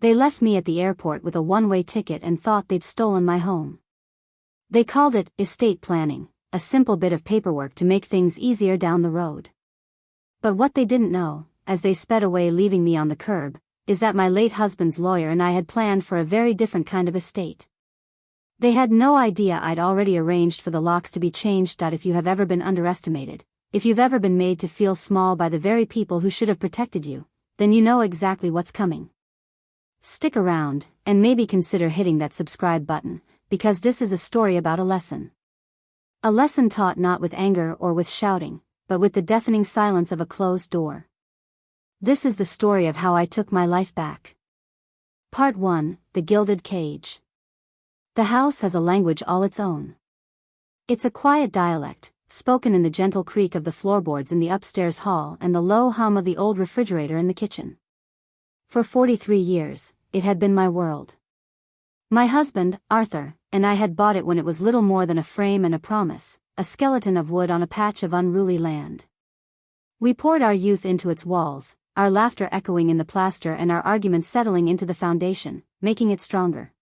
They left me at the airport with a one-way ticket and thought they'd stolen my home. They called it estate planning, a simple bit of paperwork to make things easier down the road. But what they didn't know, as they sped away leaving me on the curb, is that my late husband's lawyer and I had planned for a very different kind of estate. They had no idea I'd already arranged for the locks to be changed. If you have ever been underestimated, if you've ever been made to feel small by the very people who should have protected you, then you know exactly what's coming. Stick around, and maybe consider hitting that subscribe button, because this is a story about a lesson. A lesson taught not with anger or with shouting, but with the deafening silence of a closed door. This is the story of how I took my life back. Part 1, The Gilded Cage. The house has a language all its own. It's a quiet dialect, spoken in the gentle creak of the floorboards in the upstairs hall and the low hum of the old refrigerator in the kitchen. For 43 years, it had been my world. My husband, Arthur, and I had bought it when it was little more than a frame and a promise, a skeleton of wood on a patch of unruly land. We poured our youth into its walls, our laughter echoing in the plaster and our arguments settling into the foundation, making it stronger.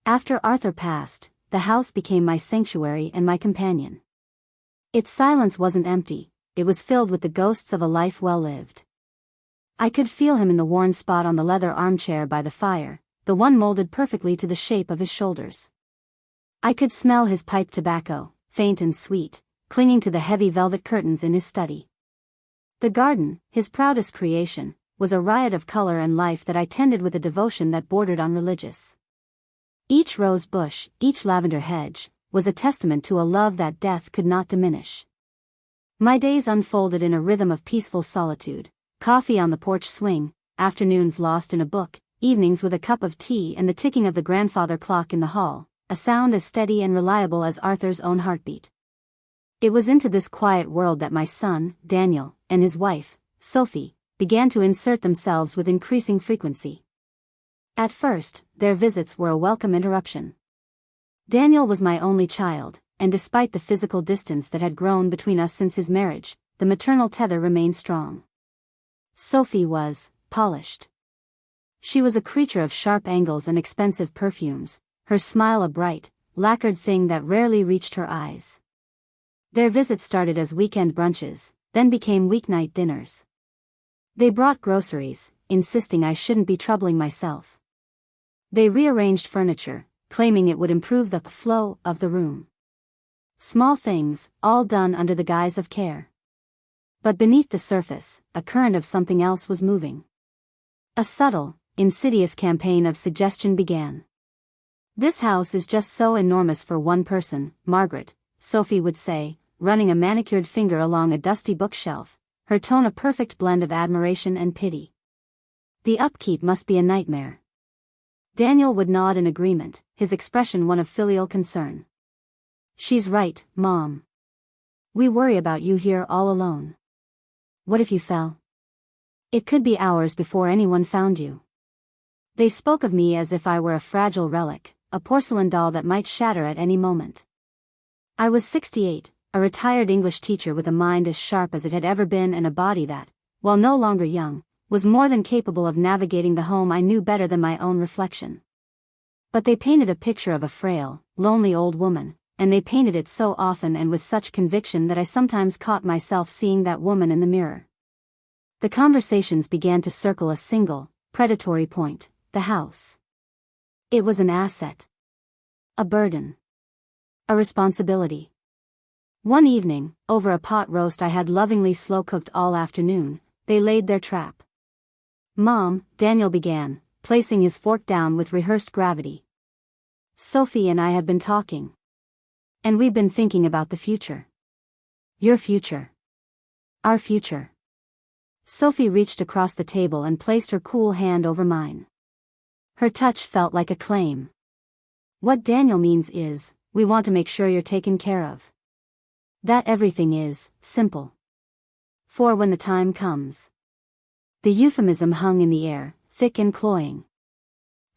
After Arthur passed, the house became my sanctuary and my companion. Its silence wasn't empty, it was filled with the ghosts of a life well lived. I could feel him in the worn spot on the leather armchair by the fire, the one molded perfectly to the shape of his shoulders. I could smell his pipe tobacco, faint and sweet, clinging to the heavy velvet curtains in his study. The garden, his proudest creation, was a riot of color and life that I tended with a devotion that bordered on religious. Each rose bush, each lavender hedge, was a testament to a love that death could not diminish. My days unfolded in a rhythm of peaceful solitude, coffee on the porch swing, afternoons lost in a book, evenings with a cup of tea and the ticking of the grandfather clock in the hall, a sound as steady and reliable as Arthur's own heartbeat. It was into this quiet world that my son, Daniel, and his wife, Sophie, began to insert themselves with increasing frequency. At first, their visits were a welcome interruption. Daniel was my only child, and despite the physical distance that had grown between us since his marriage, the maternal tether remained strong. Sophie was polished. She was a creature of sharp angles and expensive perfumes, her smile a bright, lacquered thing that rarely reached her eyes. Their visits started as weekend brunches, then became weeknight dinners. They brought groceries, insisting I shouldn't be troubling myself. They rearranged furniture, claiming it would improve the flow of the room. Small things, all done under the guise of care. But beneath the surface, a current of something else was moving. A subtle, insidious campaign of suggestion began. "This house is just so enormous for one person, Margaret," Sophie would say, running a manicured finger along a dusty bookshelf, her tone a perfect blend of admiration and pity. "The upkeep must be a nightmare." Daniel would nod in agreement, his expression one of filial concern. "She's right, Mom. We worry about you here all alone. What if you fell? It could be hours before anyone found you." They spoke of me as if I were a fragile relic, a porcelain doll that might shatter at any moment. I was 68, a retired English teacher with a mind as sharp as it had ever been and a body that, while no longer young, was more than capable of navigating the home I knew better than my own reflection. But they painted a picture of a frail, lonely old woman, and they painted it so often and with such conviction that I sometimes caught myself seeing that woman in the mirror. The conversations began to circle a single, predatory point: the house. It was an asset. A burden. A responsibility. One evening, over a pot roast I had lovingly slow-cooked all afternoon, they laid their trap. "Mom," Daniel began, placing his fork down with rehearsed gravity. "Sophie and I have been talking. And we've been thinking about the future. Your future. Our future." Sophie reached across the table and placed her cool hand over mine. Her touch felt like a claim. "What Daniel means is, we want to make sure you're taken care of. That everything is simple. For when the time comes." The euphemism hung in the air, thick and cloying.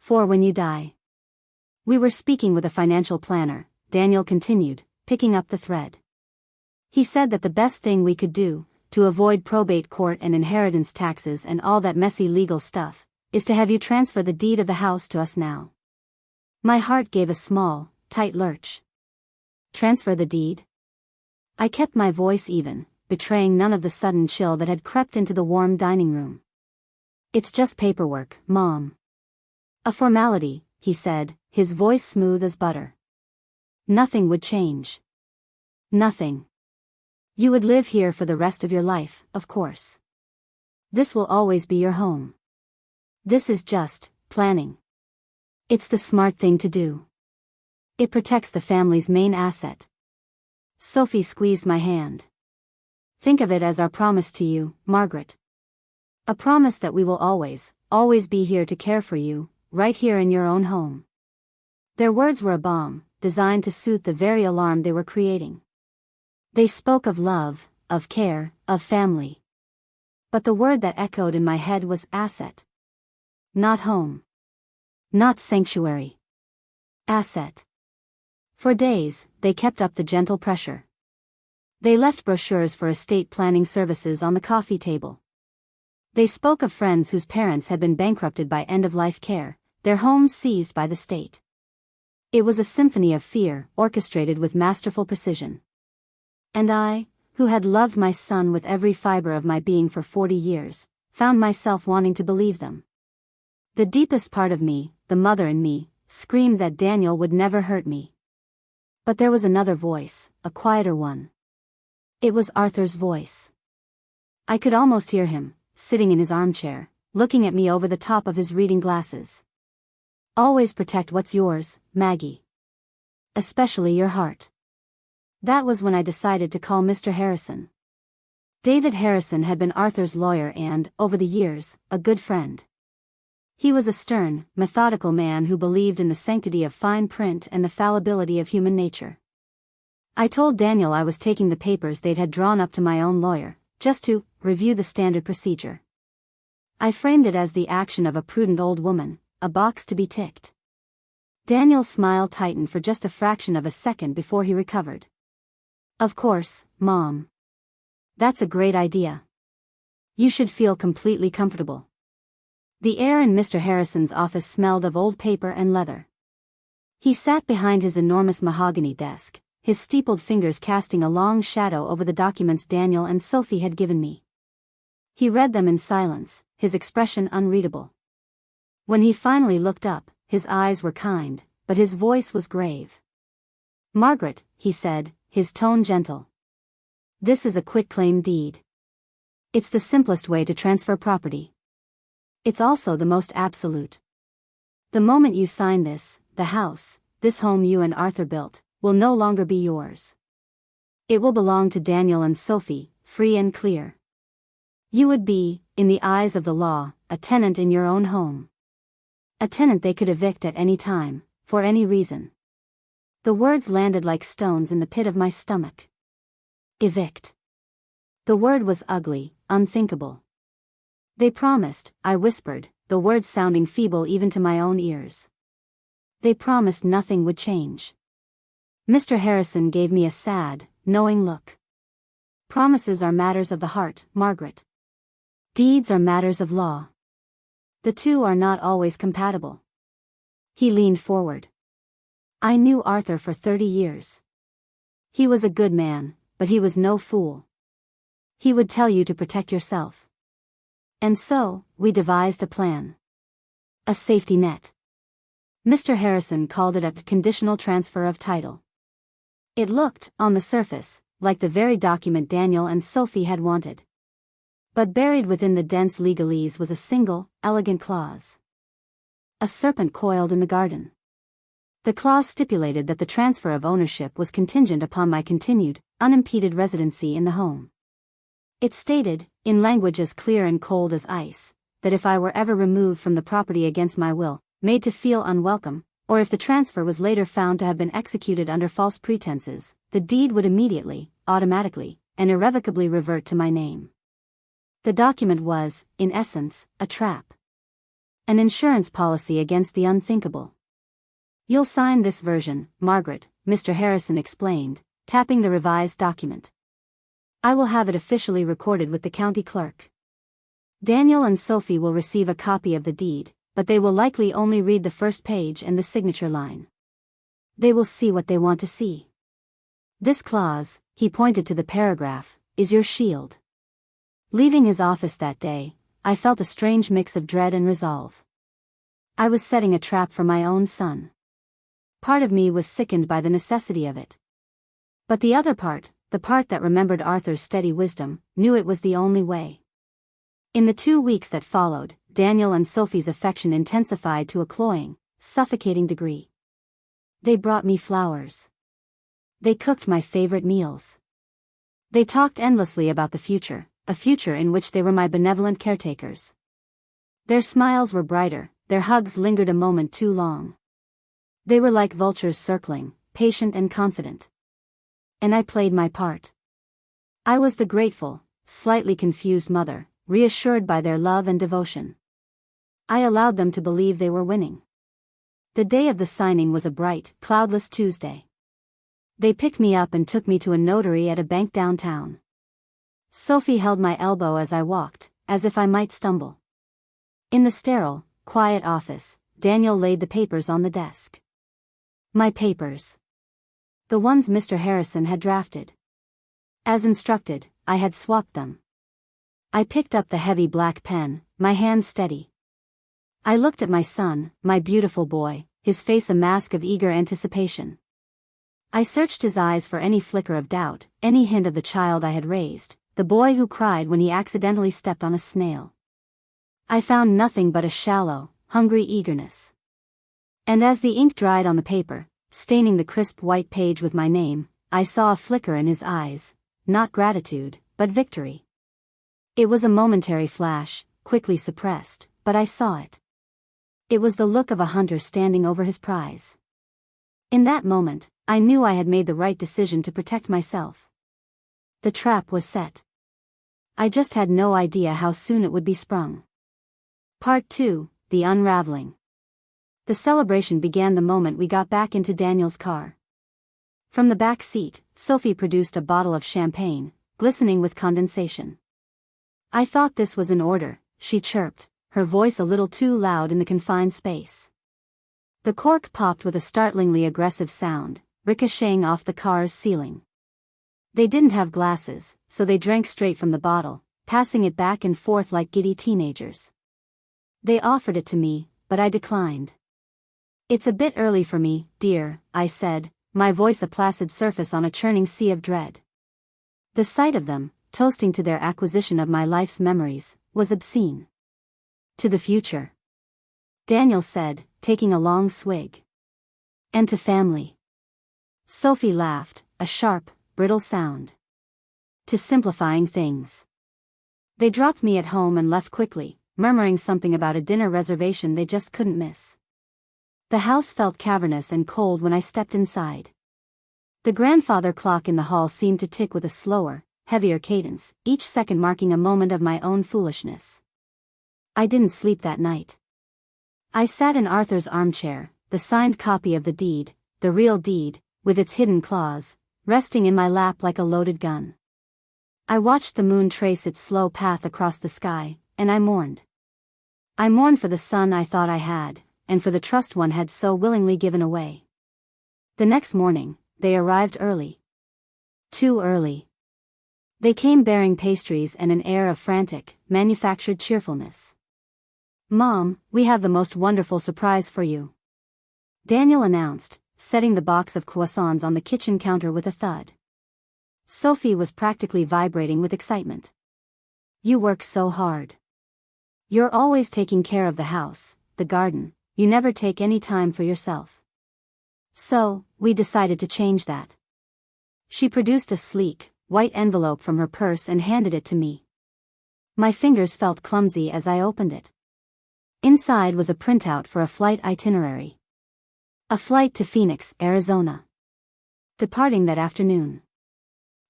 "For when you die." "We were speaking with a financial planner," Daniel continued, picking up the thread. "He said that the best thing we could do, to avoid probate court and inheritance taxes and all that messy legal stuff, is to have you transfer the deed of the house to us now." My heart gave a small, tight lurch. Transfer the deed? I kept my voice even, betraying none of the sudden chill that had crept into the warm dining room. "It's just paperwork, Mom." "A formality," he said, his voice smooth as butter. "Nothing would change. Nothing. You would live here for the rest of your life, of course. This will always be your home. This is just planning. It's the smart thing to do. It protects the family's main asset." Sophie squeezed my hand. "Think of it as our promise to you, Margaret. A promise that we will always, always be here to care for you, right here in your own home." Their words were a balm, designed to soothe the very alarm they were creating. They spoke of love, of care, of family. But the word that echoed in my head was asset. Not home. Not sanctuary. Asset. For days, they kept up the gentle pressure. They left brochures for estate planning services on the coffee table. They spoke of friends whose parents had been bankrupted by end-of-life care, their homes seized by the state. It was a symphony of fear, orchestrated with masterful precision. And I, who had loved my son with every fiber of my being for 40 years, found myself wanting to believe them. The deepest part of me, the mother in me, screamed that Daniel would never hurt me. But there was another voice, a quieter one. It was Arthur's voice. I could almost hear him, sitting in his armchair, looking at me over the top of his reading glasses. "Always protect what's yours, Maggie. Especially your heart." That was when I decided to call Mr. Harrison. David Harrison had been Arthur's lawyer and, over the years, a good friend. He was a stern, methodical man who believed in the sanctity of fine print and the fallibility of human nature. I told Daniel I was taking the papers they'd had drawn up to my own lawyer, just to review the standard procedure. I framed it as the action of a prudent old woman, a box to be ticked. Daniel's smile tightened for just a fraction of a second before he recovered. "Of course, Mom. That's a great idea. You should feel completely comfortable." The air in Mr. Harrison's office smelled of old paper and leather. He sat behind his enormous mahogany desk, his steepled fingers casting a long shadow over the documents Daniel and Sophie had given me. He read them in silence, his expression unreadable. When he finally looked up, his eyes were kind, but his voice was grave. "Margaret," he said, his tone gentle. "This is a quitclaim deed. It's the simplest way to transfer property. It's also the most absolute. The moment you sign this, the house, this home you and Arthur built, will no longer be yours. It will belong to Daniel and Sophie, free and clear. You would be, in the eyes of the law, a tenant in your own home. A tenant they could evict at any time, for any reason." The words landed like stones in the pit of my stomach. Evict. The word was ugly, unthinkable. "They promised," I whispered, the words sounding feeble even to my own ears. "They promised nothing would change." Mr. Harrison gave me a sad, knowing look. "Promises are matters of the heart, Margaret. Deeds are matters of law. The two are not always compatible." He leaned forward. "I knew Arthur for 30 years. He was a good man, but he was no fool. He would tell you to protect yourself. And so, we devised a plan. A safety net. Mr. Harrison called it a conditional transfer of title. It looked, on the surface, like the very document Daniel and Sophie had wanted. But buried within the dense legalese was a single, elegant clause. A serpent coiled in the garden. The clause stipulated that the transfer of ownership was contingent upon my continued, unimpeded residency in the home. It stated, in language as clear and cold as ice, that if I were ever removed from the property against my will, made to feel unwelcome, or if the transfer was later found to have been executed under false pretenses, the deed would immediately, automatically, and irrevocably revert to my name. The document was, in essence, a trap. An insurance policy against the unthinkable. "You'll sign this version, Margaret," Mr. Harrison explained, tapping the revised document. "I will have it officially recorded with the county clerk. Daniel and Sophie will receive a copy of the deed, but they will likely only read the first page and the signature line. They will see what they want to see. This clause," he pointed to the paragraph, "is your shield." Leaving his office that day, I felt a strange mix of dread and resolve. I was setting a trap for my own son. Part of me was sickened by the necessity of it. But the other part, the part that remembered Arthur's steady wisdom, knew it was the only way. In the 2 weeks that followed, Daniel and Sophie's affection intensified to a cloying, suffocating degree. They brought me flowers. They cooked my favorite meals. They talked endlessly about the future, a future in which they were my benevolent caretakers. Their smiles were brighter, their hugs lingered a moment too long. They were like vultures circling, patient and confident. And I played my part. I was the grateful, slightly confused mother, reassured by their love and devotion. I allowed them to believe they were winning. The day of the signing was a bright, cloudless Tuesday. They picked me up and took me to a notary at a bank downtown. Sophie held my elbow as I walked, as if I might stumble. In the sterile, quiet office, Daniel laid the papers on the desk. My papers. The ones Mr. Harrison had drafted. As instructed, I had swapped them. I picked up the heavy black pen, my hand steady. I looked at my son, my beautiful boy, his face a mask of eager anticipation. I searched his eyes for any flicker of doubt, any hint of the child I had raised, the boy who cried when he accidentally stepped on a snail. I found nothing but a shallow, hungry eagerness. And as the ink dried on the paper, staining the crisp white page with my name, I saw a flicker in his eyes, not gratitude, but victory. It was a momentary flash, quickly suppressed, but I saw it. It was the look of a hunter standing over his prize. In that moment, I knew I had made the right decision to protect myself. The trap was set. I just had no idea how soon it would be sprung. Part 2, The Unraveling. The celebration began the moment we got back into Daniel's car. From the back seat, Sophie produced a bottle of champagne, glistening with condensation. I thought this was in order, she chirped, her voice a little too loud in the confined space. The cork popped with a startlingly aggressive sound, ricocheting off the car's ceiling. They didn't have glasses, so they drank straight from the bottle, passing it back and forth like giddy teenagers. They offered it to me, but I declined. "It's a bit early for me, dear," I said, my voice a placid surface on a churning sea of dread. The sight of them, toasting to their acquisition of my life's memories, was obscene. "To the future," Daniel said, taking a long swig. "And to family." Sophie laughed, a sharp, brittle sound. "To simplifying things." They dropped me at home and left quickly, murmuring something about a dinner reservation they just couldn't miss. The house felt cavernous and cold when I stepped inside. The grandfather clock in the hall seemed to tick with a slower, heavier cadence, each second marking a moment of my own foolishness. I didn't sleep that night. I sat in Arthur's armchair, the signed copy of the deed, the real deed, with its hidden clause, resting in my lap like a loaded gun. I watched the moon trace its slow path across the sky, and I mourned. I mourned for the son I thought I had, and for the trust one had so willingly given away. The next morning, they arrived early. Too early. They came bearing pastries and an air of frantic, manufactured cheerfulness. "Mom, we have the most wonderful surprise for you," Daniel announced, setting the box of croissants on the kitchen counter with a thud. Sophie was practically vibrating with excitement. "You work so hard. You're always taking care of the house, the garden, you never take any time for yourself. So, we decided to change that." She produced a sleek, white envelope from her purse and handed it to me. My fingers felt clumsy as I opened it. Inside was a printout for a flight itinerary. A flight to Phoenix, Arizona. Departing that afternoon.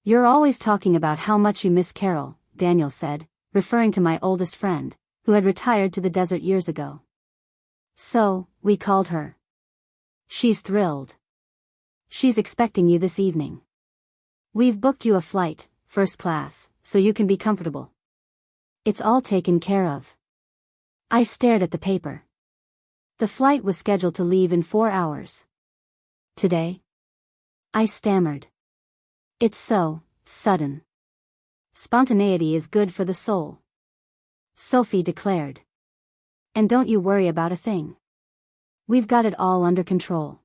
"You're always talking about how much you miss Carol," Daniel said, referring to my oldest friend, who had retired to the desert years ago. "So, we called her. She's thrilled. She's expecting you this evening. We've booked you a flight, first class, so you can be comfortable." It's all taken care of. I stared at the paper. The flight was scheduled to leave in 4 hours. Today? I stammered. It's so sudden. Spontaneity is good for the soul, Sophie declared. And don't you worry about a thing. We've got it all under control.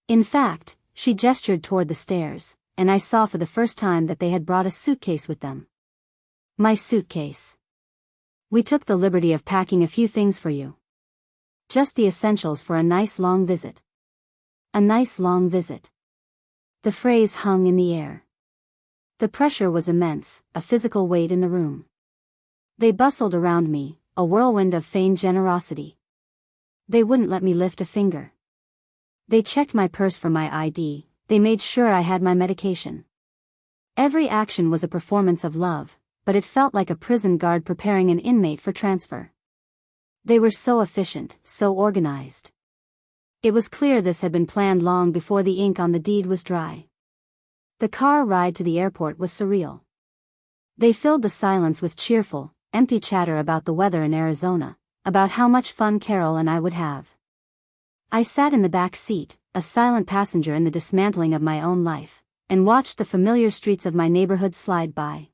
In fact, she gestured toward the stairs, and I saw for the first time that they had brought a suitcase with them. My suitcase. We took the liberty of packing a few things for you. Just the essentials for a nice long visit. A nice long visit. The phrase hung in the air. The pressure was immense, a physical weight in the room. They bustled around me, a whirlwind of feigned generosity. They wouldn't let me lift a finger. They checked my purse for my ID, they made sure I had my medication. Every action was a performance of love, but it felt like a prison guard preparing an inmate for transfer. They were so efficient, so organized. It was clear this had been planned long before the ink on the deed was dry. The car ride to the airport was surreal. They filled the silence with cheerful, empty chatter about the weather in Arizona, about how much fun Carol and I would have. I sat in the back seat, a silent passenger in the dismantling of my own life, and watched the familiar streets of my neighborhood slide by.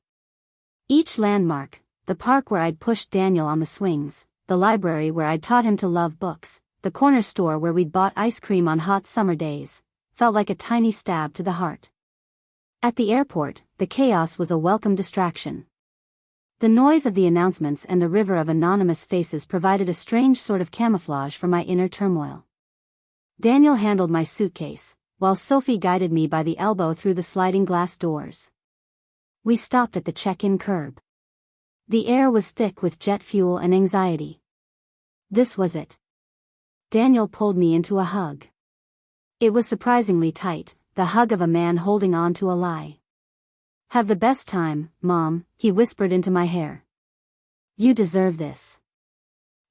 Each landmark, the park where I'd pushed Daniel on the swings, the library where I'd taught him to love books, the corner store where we'd bought ice cream on hot summer days, felt like a tiny stab to the heart. At the airport, the chaos was a welcome distraction. The noise of the announcements and the river of anonymous faces provided a strange sort of camouflage for my inner turmoil. Daniel handled my suitcase, while Sophie guided me by the elbow through the sliding glass doors. We stopped at the check-in curb. The air was thick with jet fuel and anxiety. This was it. Daniel pulled me into a hug. It was surprisingly tight, the hug of a man holding on to a lie. Have the best time, Mom, he whispered into my hair. You deserve this.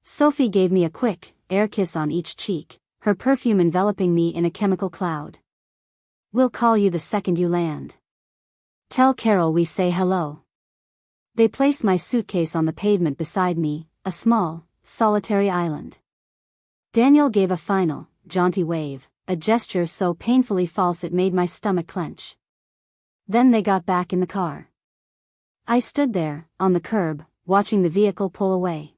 Sophie gave me a quick, air kiss on each cheek, her perfume enveloping me in a chemical cloud. We'll call you the second you land. Tell Carol we say hello. They placed my suitcase on the pavement beside me, a small, solitary island. Daniel gave a final, jaunty wave, a gesture so painfully false it made my stomach clench. Then they got back in the car. I stood there, on the curb, watching the vehicle pull away.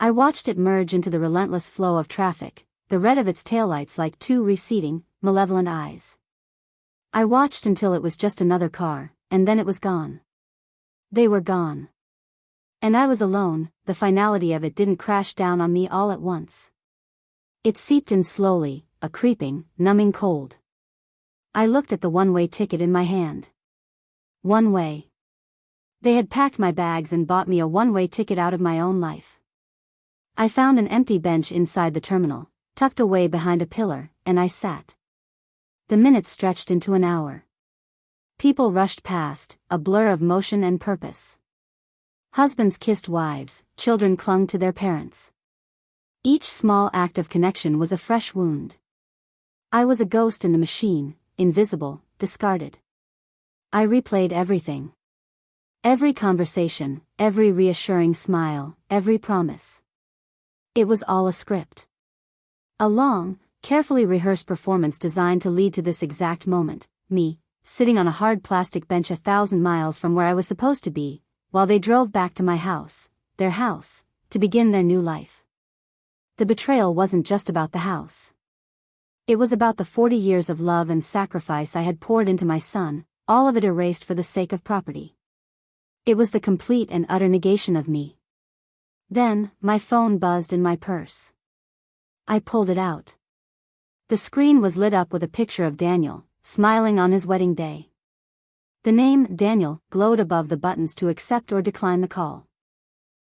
I watched it merge into the relentless flow of traffic, the red of its taillights like two receding, malevolent eyes. I watched until it was just another car, and then it was gone. They were gone. And I was alone. The finality of it didn't crash down on me all at once. It seeped in slowly, a creeping, numbing cold. I looked at the one-way ticket in my hand. One way. They had packed my bags and bought me a one-way ticket out of my own life. I found an empty bench inside the terminal, tucked away behind a pillar, and I sat. The minutes stretched into an hour. People rushed past, a blur of motion and purpose. Husbands kissed wives, children clung to their parents. Each small act of connection was a fresh wound. I was a ghost in the machine, invisible, discarded. I replayed everything. Every conversation, every reassuring smile, every promise. It was all a script. A long, carefully rehearsed performance designed to lead to this exact moment, me, sitting on a hard plastic bench 1,000 miles from where I was supposed to be, while they drove back to my house, their house, to begin their new life. The betrayal wasn't just about the house. It was about the 40 years of love and sacrifice I had poured into my son, all of it erased for the sake of property. It was the complete and utter negation of me. Then, my phone buzzed in my purse. I pulled it out. The screen was lit up with a picture of Daniel, smiling on his wedding day. The name, Daniel, glowed above the buttons to accept or decline the call.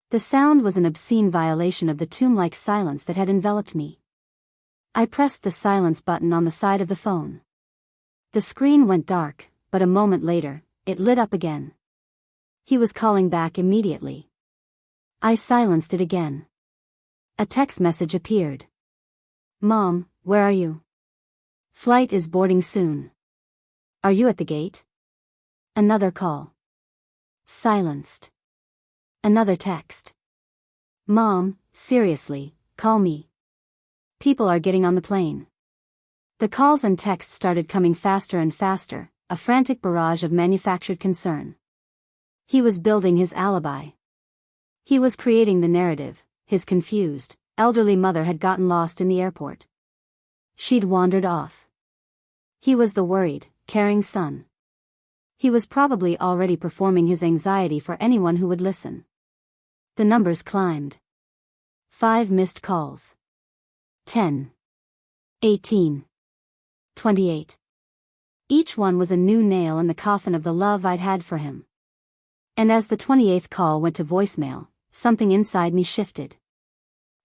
The sound was an obscene violation of the tomb-like silence that had enveloped me. I pressed the silence button on the side of the phone. The screen went dark, but a moment later, it lit up again. He was calling back immediately. I silenced it again. A text message appeared. Mom, where are you? Flight is boarding soon. Are you at the gate? Another call. Silenced. Another text. Mom, seriously, call me. People are getting on the plane. The calls and texts started coming faster and faster, a frantic barrage of manufactured concern. He was building his alibi. He was creating the narrative. His confused, elderly mother had gotten lost in the airport. She'd wandered off. He was the worried, caring son. He was probably already performing his anxiety for anyone who would listen. The numbers climbed. 5 missed calls. 10. 18. 28. Each one was a new nail in the coffin of the love I'd had for him. And as the 28th call went to voicemail, something inside me shifted.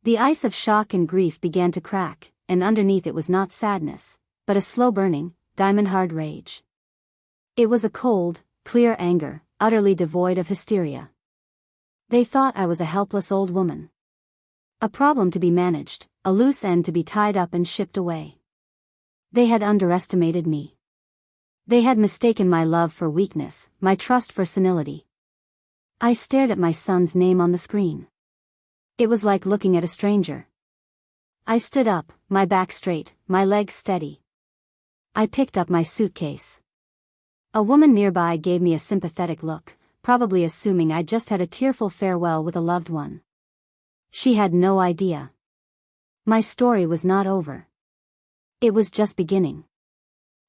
The ice of shock and grief began to crack, and underneath it was not sadness, but a slow-burning, diamond-hard rage. It was a cold, clear anger, utterly devoid of hysteria. They thought I was a helpless old woman. A problem to be managed, a loose end to be tied up and shipped away. They had underestimated me. They had mistaken my love for weakness, my trust for senility. I stared at my son's name on the screen. It was like looking at a stranger. I stood up, my back straight, my legs steady. I picked up my suitcase. A woman nearby gave me a sympathetic look, probably assuming I'd just had a tearful farewell with a loved one. She had no idea. My story was not over. It was just beginning.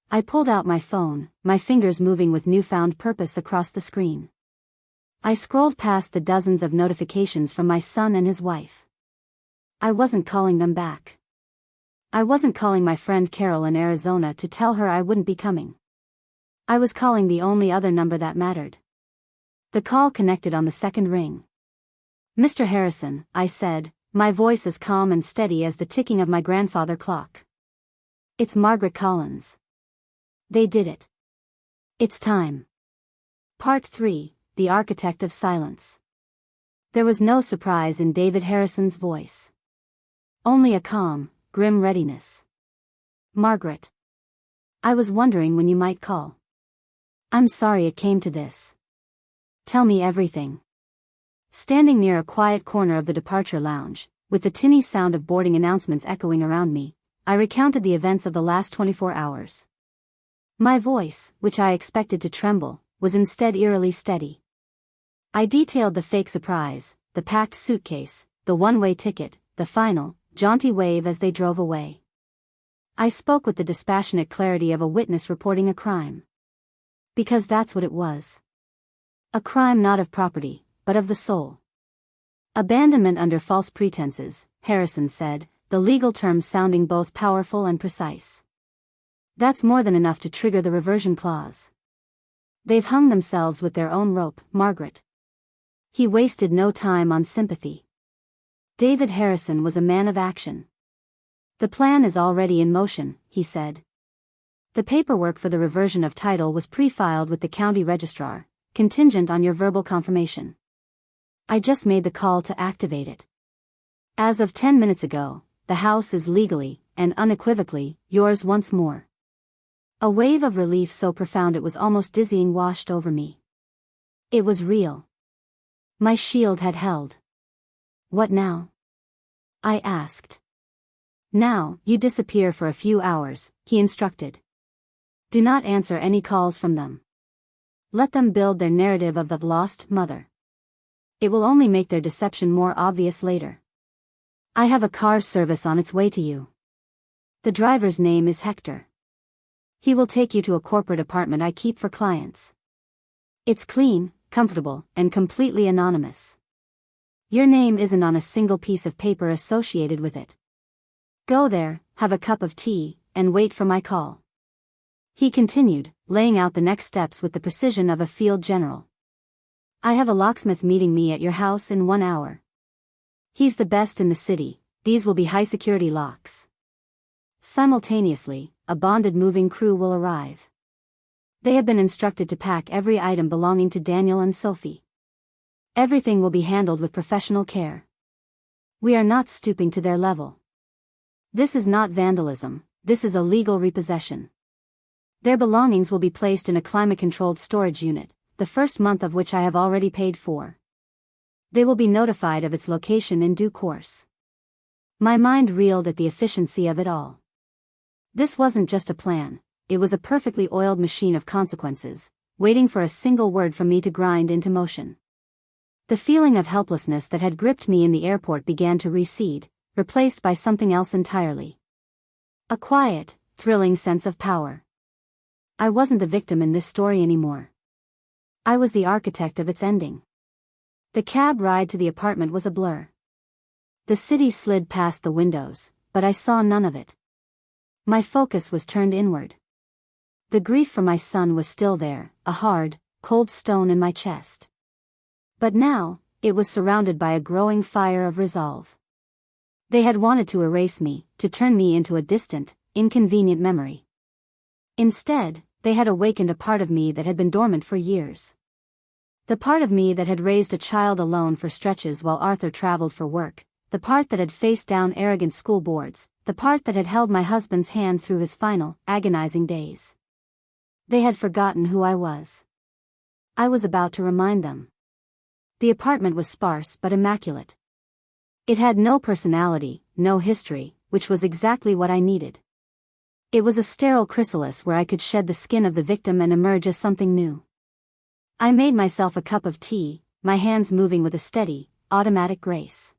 I pulled out my phone, my fingers moving with newfound purpose across the screen. I scrolled past the dozens of notifications from my son and his wife. I wasn't calling them back. I wasn't calling my friend Carol in Arizona to tell her I wouldn't be coming. I was calling the only other number that mattered. The call connected on the second ring. "Mr. Harrison," I said, my voice as calm and steady as the ticking of my grandfather clock. "It's Margaret Collins." They did it. It's time. Part 3, The Architect of Silence. There was no surprise in David Harrison's voice. Only a calm, grim readiness. "Margaret. I was wondering when you might call. I'm sorry it came to this. Tell me everything." Standing near a quiet corner of the departure lounge, with the tinny sound of boarding announcements echoing around me, I recounted the events of the last 24 hours. My voice, which I expected to tremble, was instead eerily steady. I detailed the fake surprise, the packed suitcase, the one-way ticket, the final, jaunty wave as they drove away. I spoke with the dispassionate clarity of a witness reporting a crime. Because that's what it was. A crime not of property, but of the soul. Abandonment under false pretenses, Harrison said, the legal term sounding both powerful and precise. That's more than enough to trigger the reversion clause. They've hung themselves with their own rope, Margaret. He wasted no time on sympathy. David Harrison was a man of action. "The plan is already in motion," he said. "The paperwork for the reversion of title was pre-filed with the county registrar, contingent on your verbal confirmation. I just made the call to activate it. As of 10 minutes ago, the house is legally, and unequivocally, yours once more." A wave of relief so profound it was almost dizzying washed over me. It was real. My shield had held. "What now?" I asked. "Now, you disappear for a few hours," he instructed. "Do not answer any calls from them. Let them build their narrative of the lost mother. It will only make their deception more obvious later. I have a car service on its way to you. The driver's name is Hector. He will take you to a corporate apartment I keep for clients. It's clean, comfortable, and completely anonymous. Your name isn't on a single piece of paper associated with it. Go there, have a cup of tea, and wait for my call." He continued, laying out the next steps with the precision of a field general. "I have a locksmith meeting me at your house in 1 hour. He's the best in the city. These will be high-security locks. Simultaneously, a bonded moving crew will arrive. They have been instructed to pack every item belonging to Daniel and Sophie. Everything will be handled with professional care. We are not stooping to their level. This is not vandalism, this is a legal repossession. Their belongings will be placed in a climate-controlled storage unit, the first month of which I have already paid for. They will be notified of its location in due course. My mind reeled at the efficiency of it all. This wasn't just a plan, it was a perfectly oiled machine of consequences, waiting for a single word from me to grind into motion. The feeling of helplessness that had gripped me in the airport began to recede, replaced by something else entirely. A quiet, thrilling sense of power. I wasn't the victim in this story anymore. I was the architect of its ending. The cab ride to the apartment was a blur. The city slid past the windows, but I saw none of it. My focus was turned inward. The grief for my son was still there, a hard, cold stone in my chest. But now, it was surrounded by a growing fire of resolve. They had wanted to erase me, to turn me into a distant, inconvenient memory. Instead, they had awakened a part of me that had been dormant for years. The part of me that had raised a child alone for stretches while Arthur traveled for work, the part that had faced down arrogant school boards, the part that had held my husband's hand through his final, agonizing days. They had forgotten who I was. I was about to remind them. The apartment was sparse but immaculate. It had no personality, no history, which was exactly what I needed. It was a sterile chrysalis where I could shed the skin of the victim and emerge as something new. I made myself a cup of tea, my hands moving with a steady, automatic grace.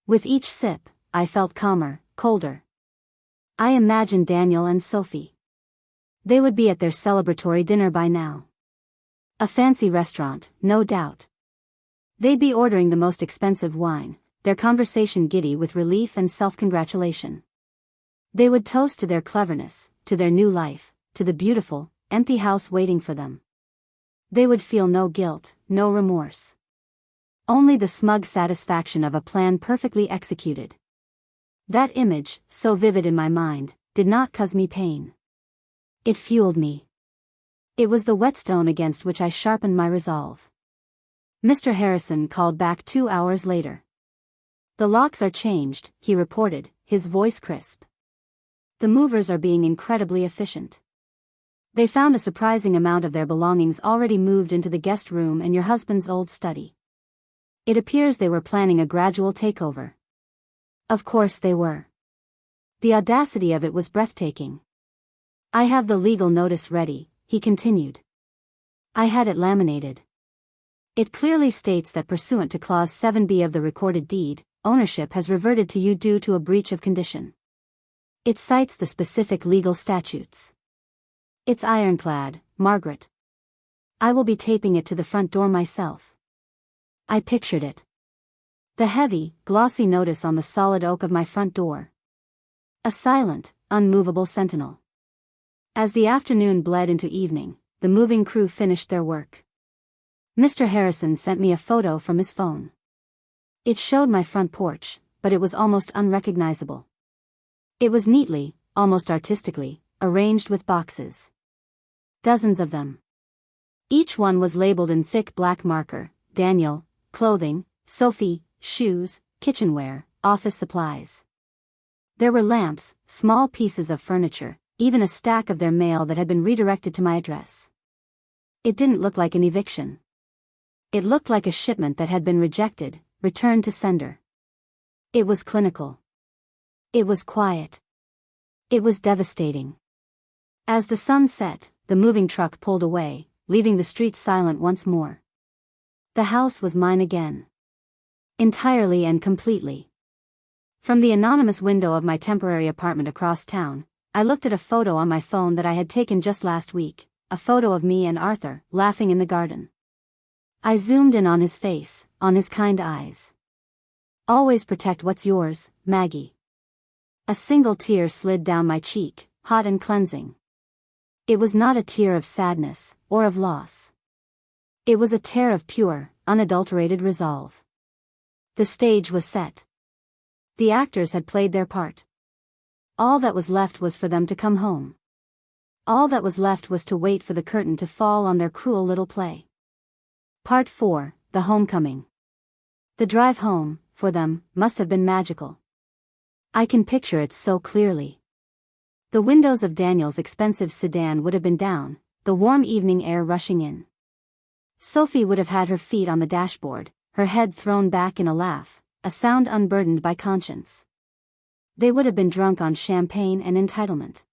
With each sip, I felt calmer, colder. I imagined Daniel and Sophie. They would be at their celebratory dinner by now. A fancy restaurant, no doubt. They'd be ordering the most expensive wine, their conversation giddy with relief and self-congratulation. They would toast to their cleverness, to their new life, to the beautiful, empty house waiting for them. They would feel no guilt, no remorse. Only the smug satisfaction of a plan perfectly executed. That image, so vivid in my mind, did not cause me pain. It fueled me. It was the whetstone against which I sharpened my resolve. Mr. Harrison called back 2 hours later. "The locks are changed," he reported, his voice crisp. "The movers are being incredibly efficient. They found a surprising amount of their belongings already moved into the guest room and your husband's old study. It appears they were planning a gradual takeover." Of course they were. The audacity of it was breathtaking. "I have the legal notice ready," he continued. I had it laminated. It clearly states that pursuant to Clause 7b of the recorded deed, ownership has reverted to you due to a breach of condition. It cites the specific legal statutes. It's ironclad, Margaret. I will be taping it to the front door myself. I pictured it. The heavy, glossy notice on the solid oak of my front door. A silent, unmovable sentinel. As the afternoon bled into evening, the moving crew finished their work. Mr. Harrison sent me a photo from his phone. It showed my front porch, but it was almost unrecognizable. It was neatly, almost artistically, arranged with boxes. Dozens of them. Each one was labeled in thick black marker: Daniel, clothing; Sophie, shoes; kitchenware, office supplies. There were lamps, small pieces of furniture, even a stack of their mail that had been redirected to my address. It didn't look like an eviction. It looked like a shipment that had been rejected, returned to sender. It was clinical. It was quiet. It was devastating. As the sun set, the moving truck pulled away, leaving the street silent once more. The house was mine again. Entirely and completely. From the anonymous window of my temporary apartment across town, I looked at a photo on my phone that I had taken just last week, a photo of me and Arthur, laughing in the garden. I zoomed in on his face, on his kind eyes. "Always protect what's yours, Maggie." A single tear slid down my cheek, hot and cleansing. It was not a tear of sadness, or of loss. It was a tear of pure, unadulterated resolve. The stage was set. The actors had played their part. All that was left was for them to come home. All that was left was to wait for the curtain to fall on their cruel little play. Part 4, The Homecoming. The drive home, for them, must have been magical. I can picture it so clearly. The windows of Daniel's expensive sedan would have been down, the warm evening air rushing in. Sophie would have had her feet on the dashboard, her head thrown back in a laugh, a sound unburdened by conscience. They would have been drunk on champagne and entitlement.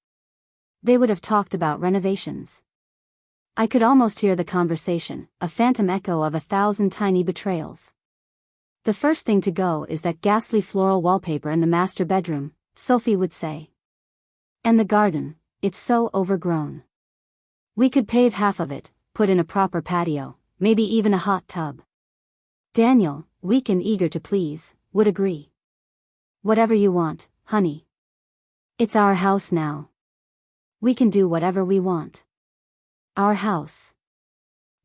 They would have talked about renovations. I could almost hear the conversation, a phantom echo of 1,000 tiny betrayals. "The first thing to go is that ghastly floral wallpaper in the master bedroom," Sophie would say. "And the garden, it's so overgrown. We could pave half of it, put in a proper patio, maybe even a hot tub." Daniel, weak and eager to please, would agree. "Whatever you want, honey. It's our house now. We can do whatever we want. Our house."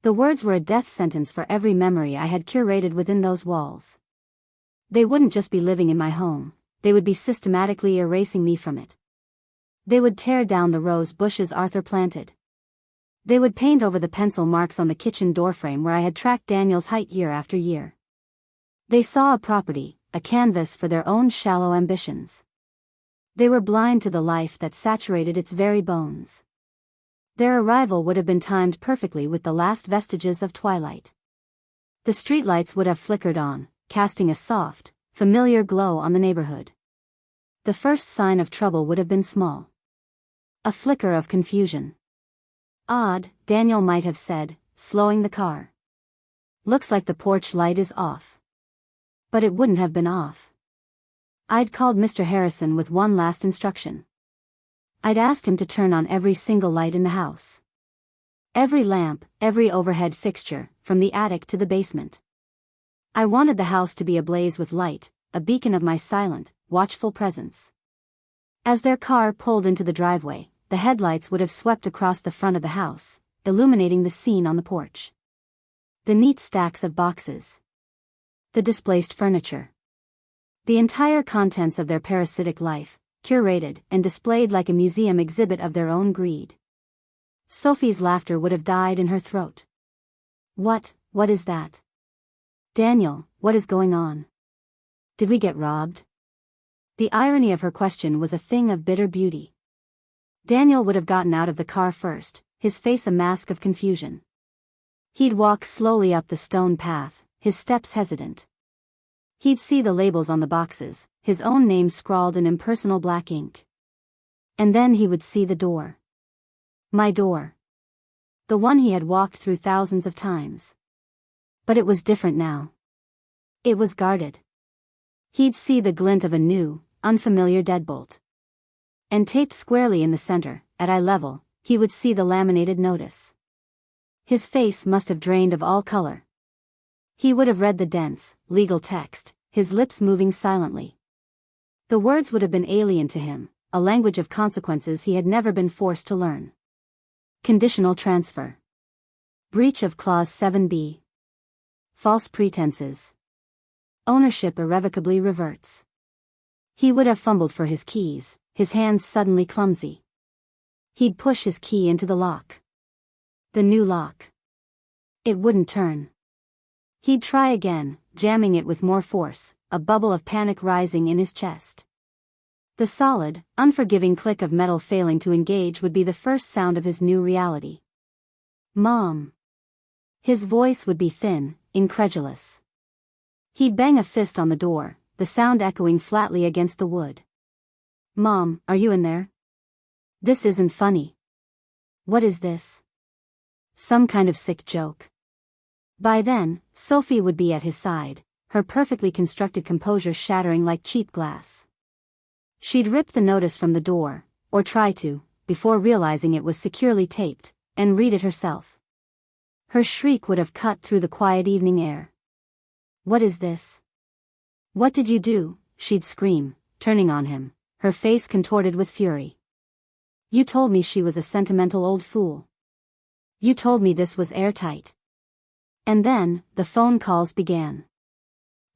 The words were a death sentence for every memory I had curated within those walls. They wouldn't just be living in my home, they would be systematically erasing me from it. They would tear down the rose bushes Arthur planted. They would paint over the pencil marks on the kitchen doorframe where I had tracked Daniel's height year after year. They saw a property, a canvas for their own shallow ambitions. They were blind to the life that saturated its very bones. Their arrival would have been timed perfectly with the last vestiges of twilight. The streetlights would have flickered on, casting a soft, familiar glow on the neighborhood. The first sign of trouble would have been small. A flicker of confusion. "Odd," Daniel might have said, slowing the car. "Looks like the porch light is off." But it wouldn't have been off. I'd called Mr. Harrison with one last instruction. I'd asked him to turn on every single light in the house. Every lamp, every overhead fixture, from the attic to the basement. I wanted the house to be ablaze with light, a beacon of my silent, watchful presence. As their car pulled into the driveway, the headlights would have swept across the front of the house, illuminating the scene on the porch. The neat stacks of boxes. The displaced furniture. The entire contents of their parasitic life, curated and displayed like a museum exhibit of their own greed. Sophie's laughter would have died in her throat. What is that? Daniel, what is going on? Did we get robbed?" The irony of her question was a thing of bitter beauty. Daniel would have gotten out of the car first, his face a mask of confusion. He'd walk slowly up the stone path, his steps hesitant. He'd see the labels on the boxes, his own name scrawled in impersonal black ink. And then he would see the door. My door. The one he had walked through thousands of times. But it was different now. It was guarded. He'd see the glint of a new, unfamiliar deadbolt. And taped squarely in the center, at eye level, he would see the laminated notice. His face must have drained of all color. He would have read the dense, legal text, his lips moving silently. The words would have been alien to him, a language of consequences he had never been forced to learn. Conditional transfer. Breach of Clause 7b. False pretenses. Ownership irrevocably reverts. He would have fumbled for his keys, his hands suddenly clumsy. He'd push his key into the lock. The new lock. It wouldn't turn. He'd try again, jamming it with more force, a bubble of panic rising in his chest. The solid, unforgiving click of metal failing to engage would be the first sound of his new reality. "Mom." His voice would be thin, incredulous. He'd bang a fist on the door, the sound echoing flatly against the wood. "Mom, are you in there? This isn't funny. What is this? Some kind of sick joke?" By then, Sophie would be at his side, her perfectly constructed composure shattering like cheap glass. She'd rip the notice from the door, or try to, before realizing it was securely taped, and read it herself. Her shriek would have cut through the quiet evening air. "What is this? What did you do?" she'd scream, turning on him, her face contorted with fury. "You told me she was a sentimental old fool. You told me this was airtight." And then, the phone calls began.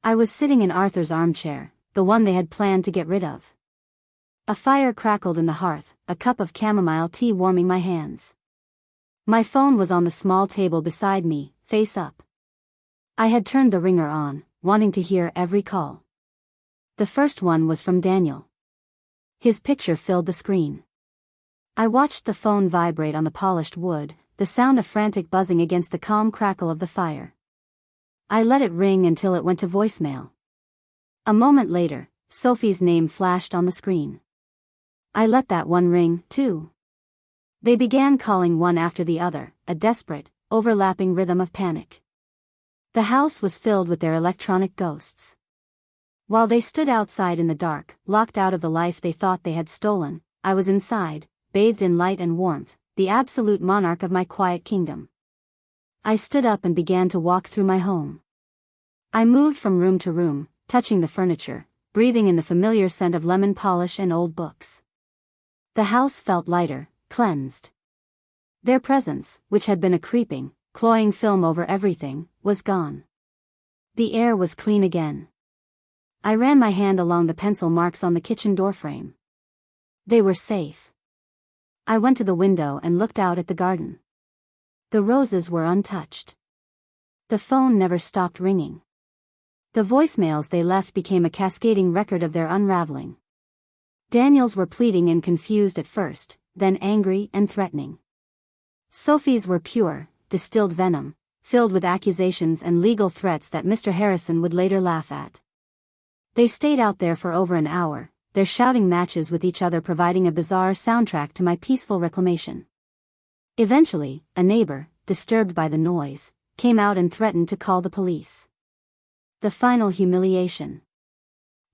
I was sitting in Arthur's armchair, the one they had planned to get rid of. A fire crackled in the hearth, a cup of chamomile tea warming my hands. My phone was on the small table beside me, face up. I had turned the ringer on, wanting to hear every call. The first one was from Daniel. His picture filled the screen. I watched the phone vibrate on the polished wood, the sound of frantic buzzing against the calm crackle of the fire. I let it ring until it went to voicemail. A moment later, Sophie's name flashed on the screen. I let that one ring, too. They began calling one after the other, a desperate, overlapping rhythm of panic. The house was filled with their electronic ghosts. While they stood outside in the dark, locked out of the life they thought they had stolen, I was inside, bathed in light and warmth, the absolute monarch of my quiet kingdom. I stood up and began to walk through my home. I moved from room to room, touching the furniture, breathing in the familiar scent of lemon polish and old books. The house felt lighter, cleansed. Their presence, which had been a creeping, cloying film over everything, was gone. The air was clean again. I ran my hand along the pencil marks on the kitchen doorframe. They were safe. I went to the window and looked out at the garden. The roses were untouched. The phone never stopped ringing. The voicemails they left became a cascading record of their unraveling. Daniel's were pleading and confused at first, then angry and threatening. Sophie's were pure, distilled venom, filled with accusations and legal threats that Mr. Harrison would later laugh at. They stayed out there for over an hour, their shouting matches with each other providing a bizarre soundtrack to my peaceful reclamation. Eventually, a neighbor, disturbed by the noise, came out and threatened to call the police. The final humiliation.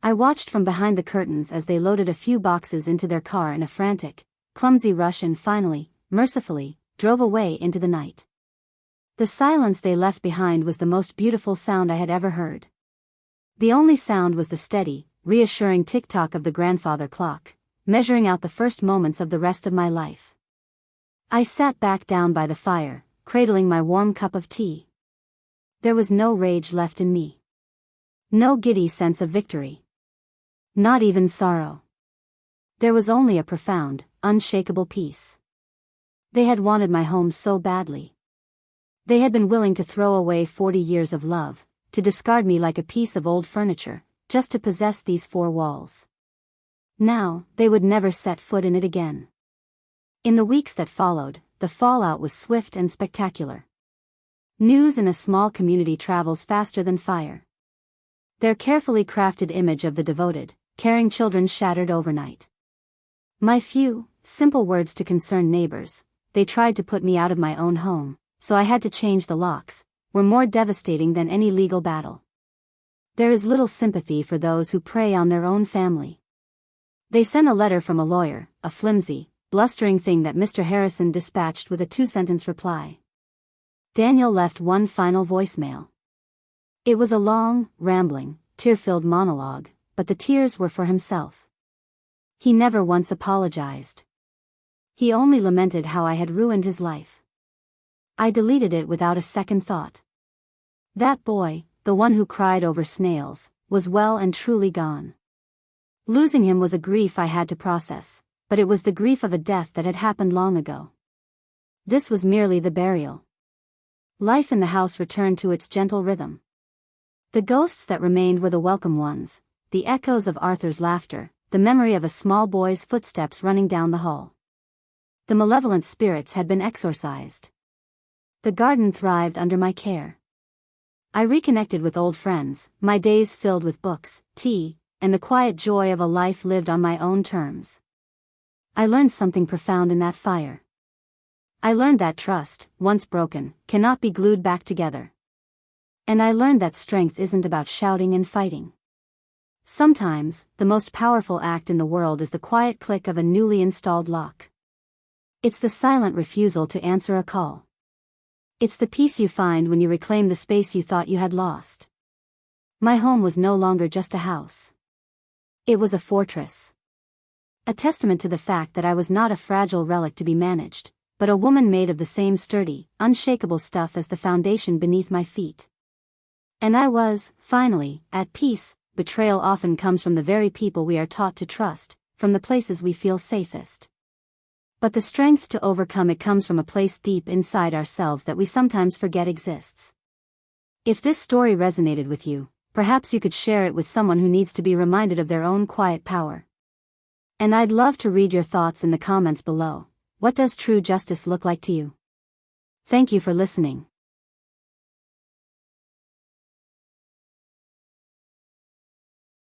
I watched from behind the curtains as they loaded a few boxes into their car in a frantic, clumsy rush and finally, mercifully, drove away into the night. The silence they left behind was the most beautiful sound I had ever heard. The only sound was the steady, reassuring tick-tock of the grandfather clock, measuring out the first moments of the rest of my life. I sat back down by the fire, cradling my warm cup of tea. There was no rage left in me. No giddy sense of victory. Not even sorrow. There was only a profound, unshakable peace. They had wanted my home so badly. They had been willing to throw away 40 years of love, to discard me like a piece of old furniture, just to possess these four walls. Now, they would never set foot in it again. In the weeks that followed, the fallout was swift and spectacular. News in a small community travels faster than fire. Their carefully crafted image of the devoted, caring children shattered overnight. My few, simple words to concerned neighbors, they tried to put me out of my own home, so I had to change the locks, were more devastating than any legal battle. There is little sympathy for those who prey on their own family. They sent a letter from a lawyer, a flimsy, blustering thing that Mr. Harrison dispatched with a 2-sentence reply. Daniel left one final voicemail. It was a long, rambling, tear-filled monologue, but the tears were for himself. He never once apologized. He only lamented how I had ruined his life. I deleted it without a second thought. That boy, the one who cried over snails, was well and truly gone. Losing him was a grief I had to process, but it was the grief of a death that had happened long ago. This was merely the burial. Life in the house returned to its gentle rhythm. The ghosts that remained were the welcome ones, the echoes of Arthur's laughter, the memory of a small boy's footsteps running down the hall. The malevolent spirits had been exorcised. The garden thrived under my care. I reconnected with old friends, my days filled with books, tea, and the quiet joy of a life lived on my own terms. I learned something profound in that fire. I learned that trust, once broken, cannot be glued back together. And I learned that strength isn't about shouting and fighting. Sometimes, the most powerful act in the world is the quiet click of a newly installed lock. It's the silent refusal to answer a call. It's the peace you find when you reclaim the space you thought you had lost. My home was no longer just a house. It was a fortress. A testament to the fact that I was not a fragile relic to be managed, but a woman made of the same sturdy, unshakable stuff as the foundation beneath my feet. And I was, finally, at peace. Betrayal often comes from the very people we are taught to trust, from the places we feel safest. But the strength to overcome it comes from a place deep inside ourselves that we sometimes forget exists. If this story resonated with you, perhaps you could share it with someone who needs to be reminded of their own quiet power. And I'd love to read your thoughts in the comments below. What does true justice look like to you? Thank you for listening.